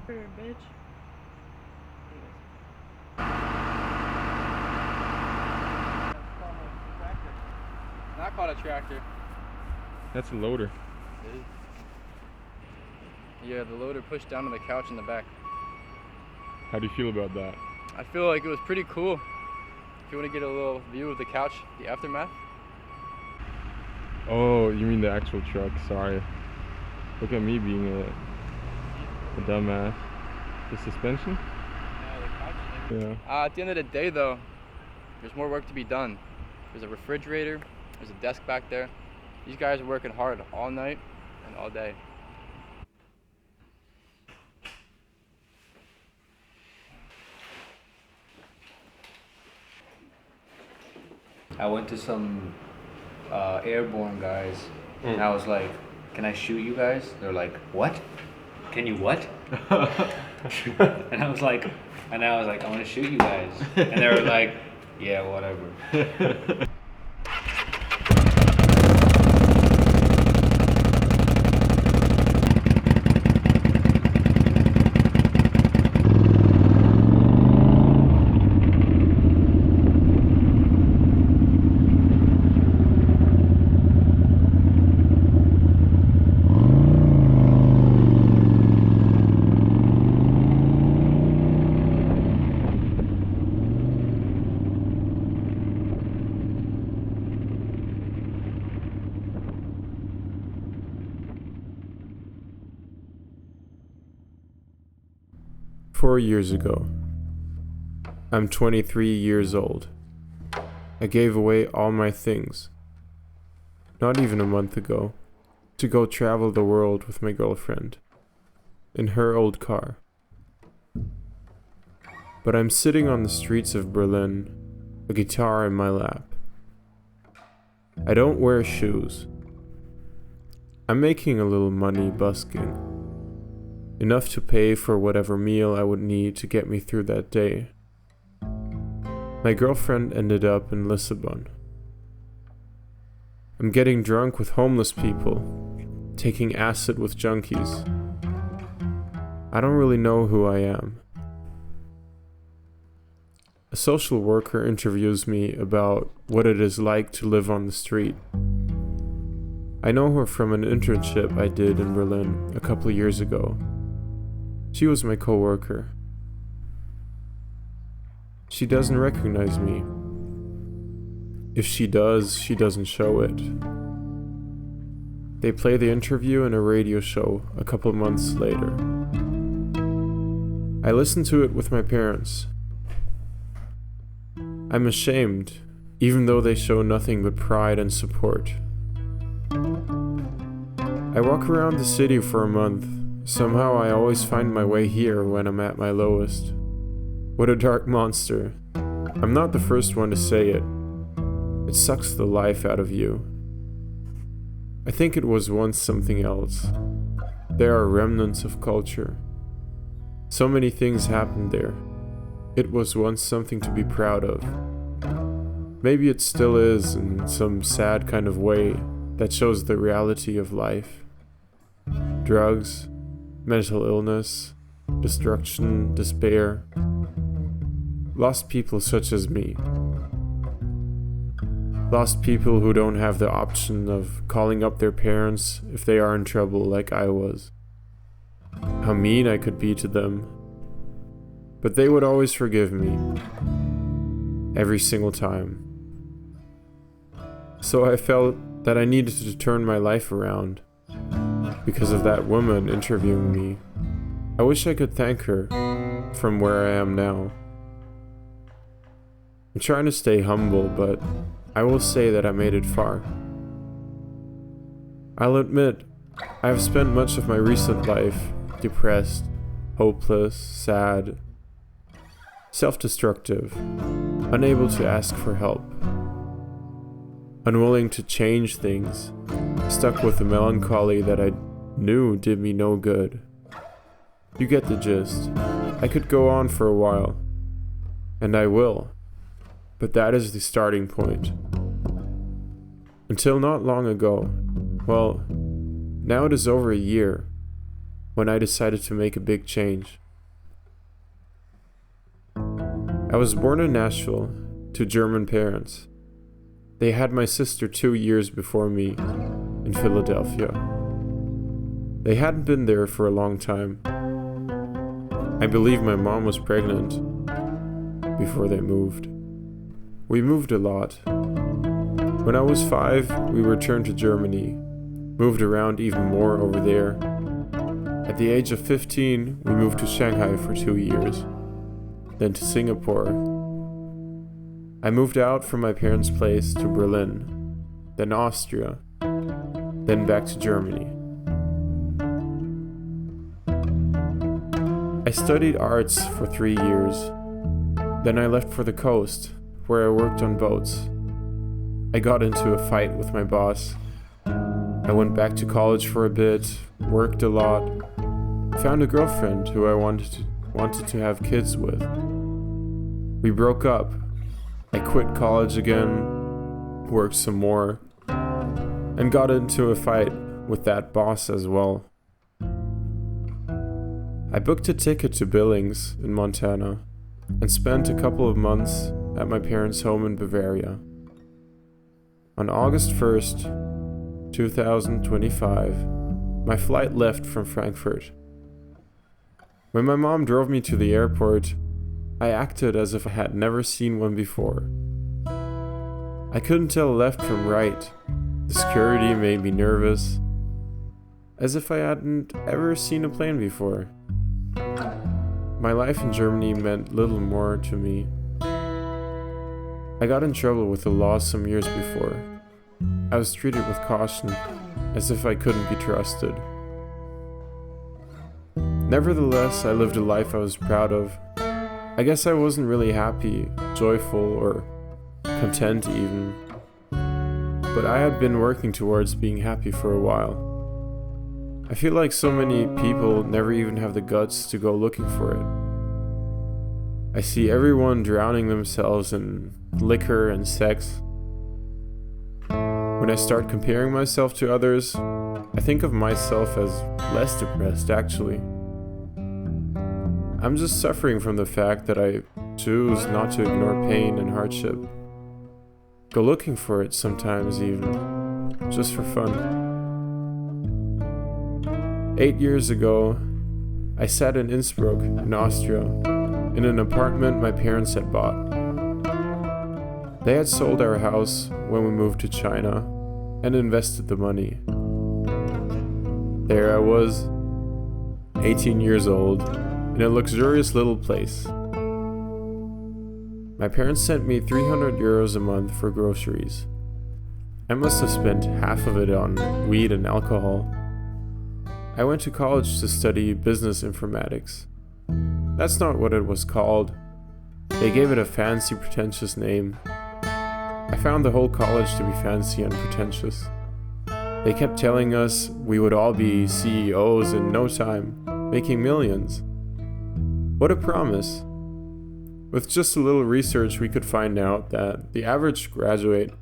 Here, bitch. Not called a tractor. That's a loader. It is. Yeah, the loader pushed down to the couch in the back. How do you feel about that? I feel like it was pretty cool. If you want to get a little view of the couch, the aftermath. Oh, you mean the actual truck? Sorry. Look at me being a dumbass. The suspension? Yeah, the couch is Yeah. At the end of the day, though, there's more work to be done. There's a refrigerator. There's a desk back there. These guys are working hard all night and all day. I went to some airborne guys, and I was like, "Can I shoot you guys?" They're like, "What? Can you what?" and I was like, "I want to shoot you guys," and they were like, "Yeah, whatever." "4 years ago. I'm 23 years old. I gave away all my things, not even a month ago, to go travel the world with my girlfriend, in her old car. But I'm sitting on the streets of Berlin, a guitar in my lap. I don't wear shoes. I'm making a little money busking. Enough to pay for whatever meal I would need to get me through that day. My girlfriend ended up in Lisbon. I'm getting drunk with homeless people, taking acid with junkies. I don't really know who I am. A social worker interviews me about what it is like to live on the street. I know her from an internship I did in Berlin a couple of years ago. She was my co-worker. She doesn't recognize me. If she does, she doesn't show it. They play the interview in a radio show a couple months later. I listened to it with my parents. I'm ashamed, even though they show nothing but pride and support. I walk around the city for a month. Somehow I always find my way here when I'm at my lowest. What a dark monster. I'm not the first one to say it. It sucks the life out of you. I think it was once something else. There are remnants of culture. So many things happened there. It was once something to be proud of. Maybe it still is in some sad kind of way that shows the reality of life. Drugs, mental illness, destruction, despair. Lost people such as me. Lost people who don't have the option of calling up their parents if they are in trouble like I was. How mean I could be to them. But they would always forgive me. Every single time. So I felt that I needed to turn my life around. Because of that woman interviewing me. I wish I could thank her from where I am now. I'm trying to stay humble, but I will say that I made it far. I'll admit, I have spent much of my recent life depressed, hopeless, sad, self-destructive, unable to ask for help, unwilling to change things, stuck with the melancholy that I knew did me no good. You get the gist. I could go on for a while, and I will, but that is the starting point. Until not long ago, well, now it is over a year, when I decided to make a big change. I was born in Nashville to German parents. They had my sister 2 years before me in Philadelphia. They hadn't been there for a long time. I believe my mom was pregnant before they moved. We moved a lot. When I was 5, we returned to Germany, moved around even more over there. At the age of 15, we moved to Shanghai for 2 years, then to Singapore. I moved out from my parents' place to Berlin, then Austria, then back to Germany. I studied arts for 3 years. Then I left for the coast, where I worked on boats. I got into a fight with my boss. I went back to college for a bit, worked a lot, found a girlfriend who I wanted to have kids with. We broke up. I quit college again, worked some more, and got into a fight with that boss as well. I booked a ticket to Billings in Montana and spent a couple of months at my parents' home in Bavaria. On August 1st, 2025, my flight left from Frankfurt. When my mom drove me to the airport, I acted as if I had never seen one before. I couldn't tell left from right. The security made me nervous, as if I hadn't ever seen a plane before. My life in Germany meant little more to me. I got in trouble with the law some years before. I was treated with caution, as if I couldn't be trusted. Nevertheless, I lived a life I was proud of. I guess I wasn't really happy, joyful, or content even. But I had been working towards being happy for a while. I feel like so many people never even have the guts to go looking for it. I see everyone drowning themselves in liquor and sex. When I start comparing myself to others, I think of myself as less depressed actually. I'm just suffering from the fact that I choose not to ignore pain and hardship. Go looking for it sometimes even, just for fun. 8 years ago, I sat in Innsbruck, in Austria, in an apartment my parents had bought. They had sold our house when we moved to China and invested the money. There I was, 18 years old, in a luxurious little place. My parents sent me 300 euros a month for groceries. I must have spent half of it on weed and alcohol. I went to college to study business informatics. That's not what it was called. They gave it a fancy, pretentious name. I found the whole college to be fancy and pretentious. They kept telling us we would all be CEOs in no time, making millions. What a promise. With just a little research, we could find out that the average graduate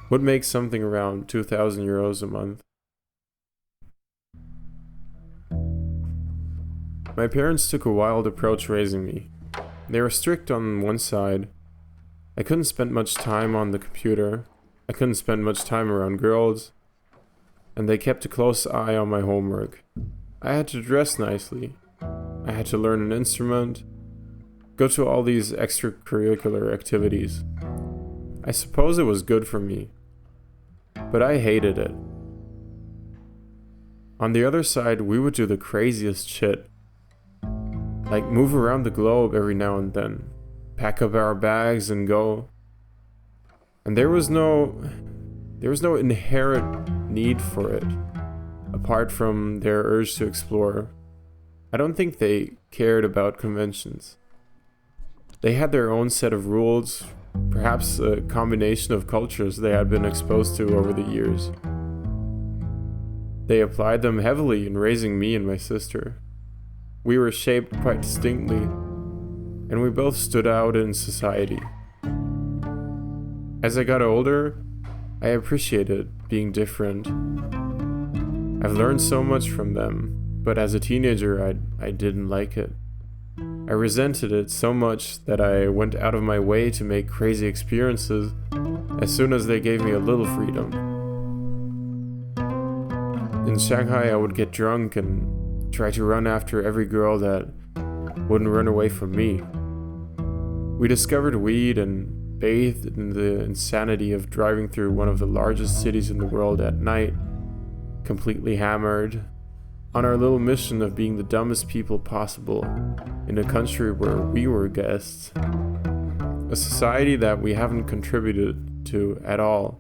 would make something around 2,000 euros a month. My parents took a wild approach raising me. They were strict on one side. I couldn't spend much time on the computer. I couldn't spend much time around girls. And they kept a close eye on my homework. I had to dress nicely. I had to learn an instrument, go to all these extracurricular activities. I suppose it was good for me, but I hated it. On the other side, we would do the craziest shit. Like move around the globe every now and then, pack up our bags and go. And there was no inherent need for it, apart from their urge to explore. I don't think they cared about conventions. They had their own set of rules, perhaps a combination of cultures they had been exposed to over the years. They applied them heavily in raising me and my sister. We were shaped quite distinctly, and we both stood out in society. As I got older, I appreciated being different. I've learned so much from them, but as a teenager, I didn't like it. I resented it so much that I went out of my way to make crazy experiences as soon as they gave me a little freedom. In Shanghai, I would get drunk and try to run after every girl that wouldn't run away from me. We discovered weed and bathed in the insanity of driving through one of the largest cities in the world at night, completely hammered, on our little mission of being the dumbest people possible in a country where we were guests. A society that we haven't contributed to at all,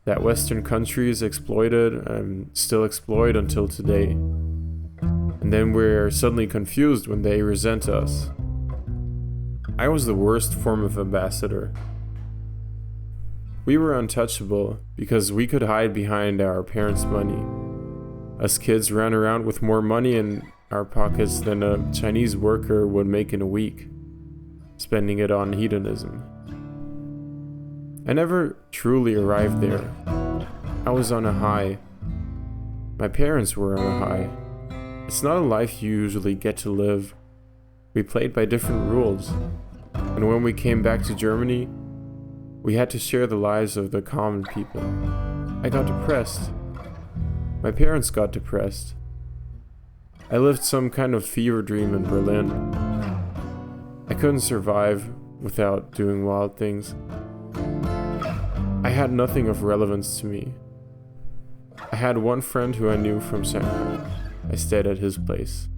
that Western countries exploited and still exploit until today. And then we're suddenly confused when they resent us. I was the worst form of ambassador. We were untouchable because we could hide behind our parents' money. Us kids ran around with more money in our pockets than a Chinese worker would make in a week, spending it on hedonism. I never truly arrived there. I was on a high. My parents were on a high. It's not a life you usually get to live. We played by different rules. And when we came back to Germany, we had to share the lives of the common people. I got depressed. My parents got depressed. I lived some kind of fever dream in Berlin. I couldn't survive without doing wild things. I had nothing of relevance to me. I had one friend who I knew from Shanghai. I stayed at his place.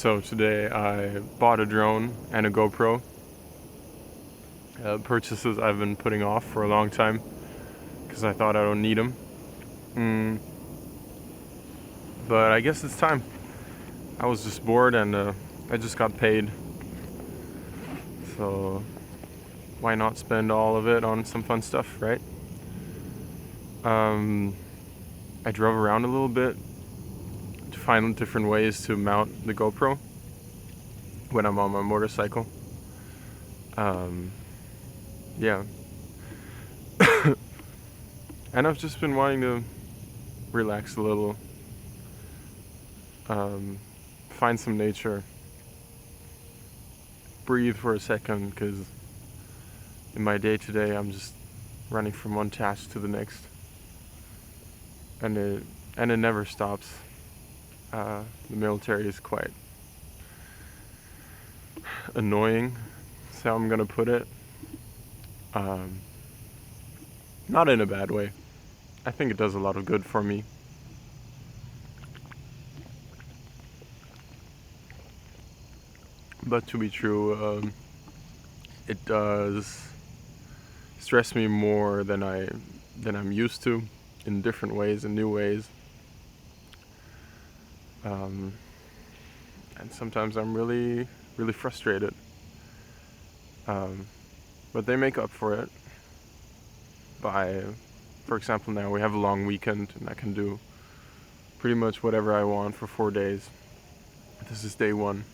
So today I bought a drone and a GoPro. Purchases I've been putting off for a long time because I thought I don't need them. But I guess it's time. I was just bored and I just got paid. So why not spend all of it on some fun stuff, right? I drove around a little bit to find different ways to mount the GoPro when I'm on my motorcycle. Yeah. And I've just been wanting to relax a little, find some nature, breathe for a second, because in my day-to-day I'm just running from one task to the next, and it never stops. The military is quite annoying, is how I'm gonna put it. Not in a bad way. I think it does a lot of good for me. But to be true, it does stress me more than I'm used to, in different ways, in new ways. And sometimes I'm really, really frustrated. But they make up for it by, for example, now we have a long weekend and I can do pretty much whatever I want for 4 days. This is day 1.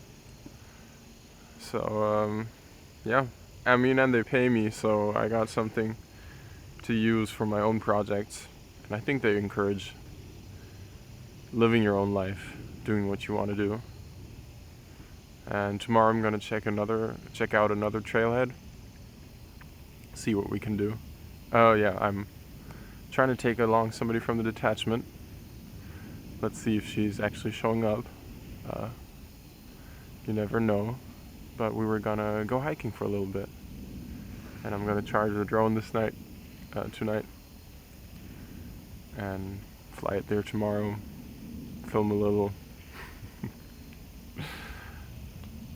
So, yeah. I mean, and they pay me, so I got something to use for my own projects. And I think they encourage living your own life, doing what you want to do. And tomorrow I'm gonna check out another trailhead, see what we can do. Oh yeah, I'm trying to take along somebody from the detachment. Let's see if she's actually showing up. You never know. But we were gonna go hiking for a little bit, and I'm gonna charge the drone tonight, and fly it there tomorrow. Film a little.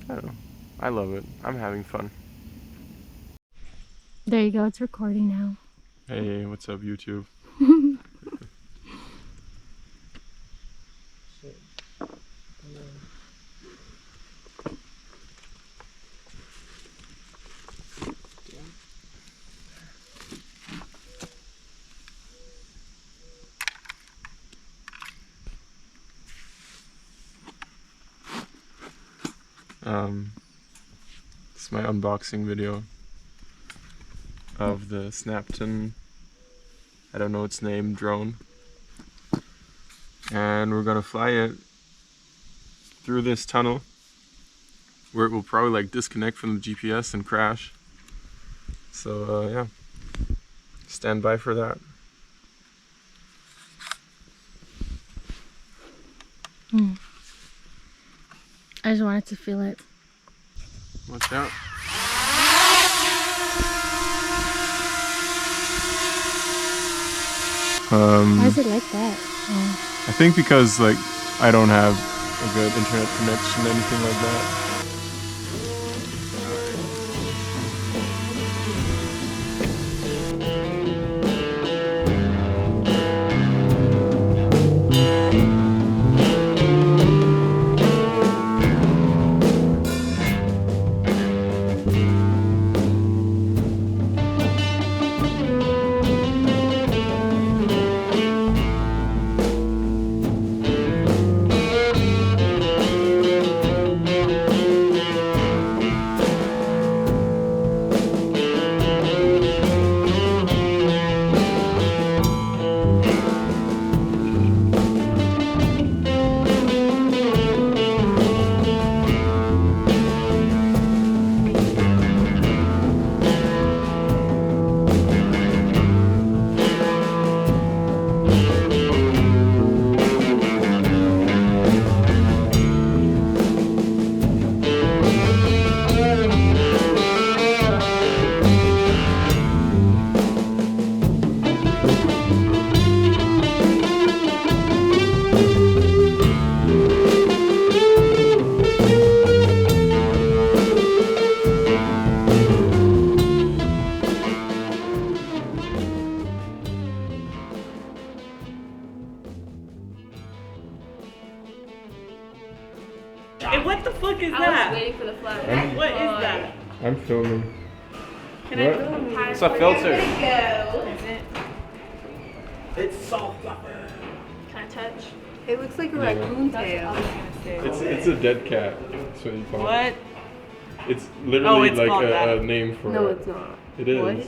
I don't know. I love it. I'm having fun. There you go, it's recording now. Hey, what's up, YouTube? This is my unboxing video of the Snapton, I don't know its name, drone. And we're gonna fly it through this tunnel where it will probably like disconnect from the GPS and crash. So yeah, stand by for that. I just wanted to feel it. Watch out. Why is it like that? I think because like I don't have a good internet connection, anything like that. What is that? I'm filming. Can What? It's a filter. Is it? It's salt. Can I touch? It looks like a raccoon tail. It's a dead cat. That's what you call it. What? It's literally it's like called a that. name for No, it. it's not. It is. What?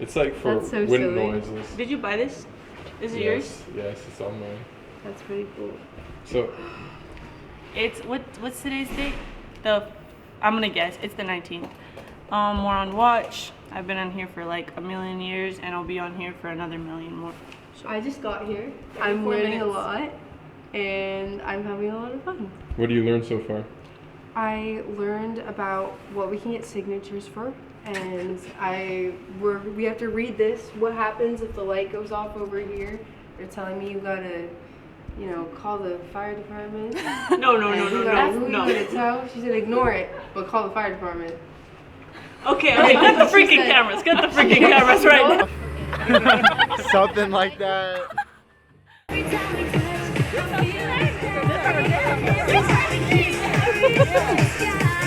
It's like for That's so wind silly. noises. Did you buy this? Is it yours? Yes, it's on mine. That's pretty cool. So It's what's today's date? I'm gonna guess it's the 19th. We're on watch. I've been on here for like a million years, and I'll be on here for another million more. So I just got here. I'm 4 learning a minutes. lot, and I'm having a lot of fun. what do you learn so far? I learned about what we can get signatures for, and we have to read this. What happens if the light goes off over here? They're telling me you gotta, call the fire department. No. Who you gotta tell? She said ignore it, but call the fire department. Okay, get the freaking cameras. Get the freaking cameras right now. Something like that.